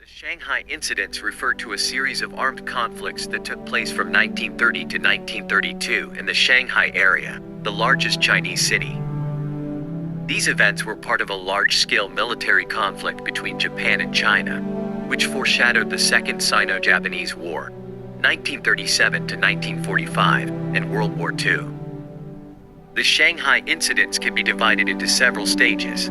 The Shanghai Incidents refer to a series of armed conflicts that took place from 1930 to 1932 in the Shanghai area, the largest Chinese city. These events were part of a large-scale military conflict between Japan and China, which foreshadowed the Second Sino-Japanese War, 1937 to 1945, and World War II. The Shanghai Incidents can be divided into several stages.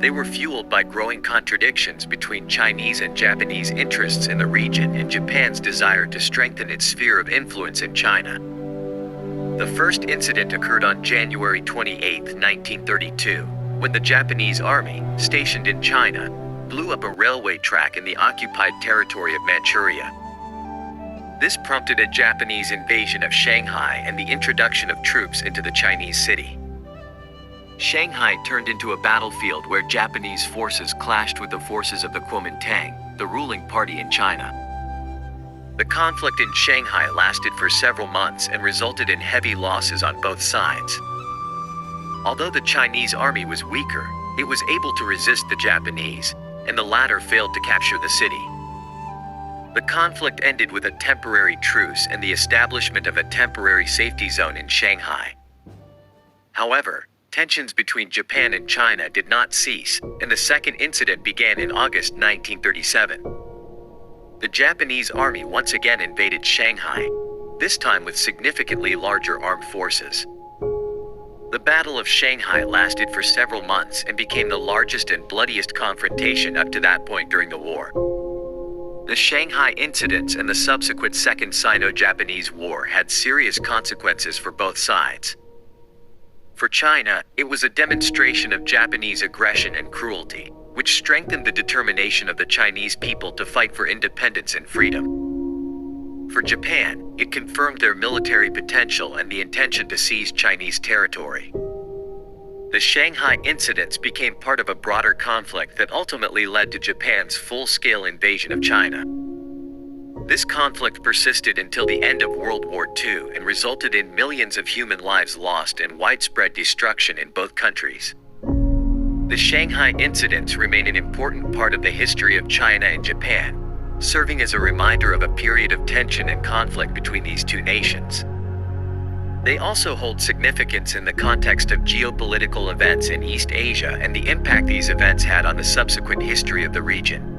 They were fueled by growing contradictions between Chinese and Japanese interests in the region and Japan's desire to strengthen its sphere of influence in China. The first incident occurred on January 28, 1932, when the Japanese army, stationed in China, blew up a railway track in the occupied territory of Manchuria. This prompted a Japanese invasion of Shanghai and the introduction of troops into the Chinese city. Shanghai turned into a battlefield where Japanese forces clashed with the forces of the Kuomintang, the ruling party in China. The conflict in Shanghai lasted for several months and resulted in heavy losses on both sides. Although the Chinese army was weaker, it was able to resist the Japanese, and the latter failed to capture the city. The conflict ended with a temporary truce and the establishment of a temporary safety zone in Shanghai. However, tensions between Japan and China did not cease, and the second incident began in August 1937. The Japanese army once again invaded Shanghai, this time with significantly larger armed forces. The Battle of Shanghai lasted for several months and became the largest and bloodiest confrontation up to that point during the war. The Shanghai Incidents and the subsequent Second Sino-Japanese War had serious consequences for both sides. For China, it was a demonstration of Japanese aggression and cruelty, which strengthened the determination of the Chinese people to fight for independence and freedom. For Japan, it confirmed their military potential and the intention to seize Chinese territory. The Shanghai Incidents became part of a broader conflict that ultimately led to Japan's full-scale invasion of China. This conflict persisted until the end of World War II and resulted in millions of human lives lost and widespread destruction in both countries. The Shanghai Incidents remain an important part of the history of China and Japan, serving as a reminder of a period of tension and conflict between these two nations. They also hold significance in the context of geopolitical events in East Asia and the impact these events had on the subsequent history of the region.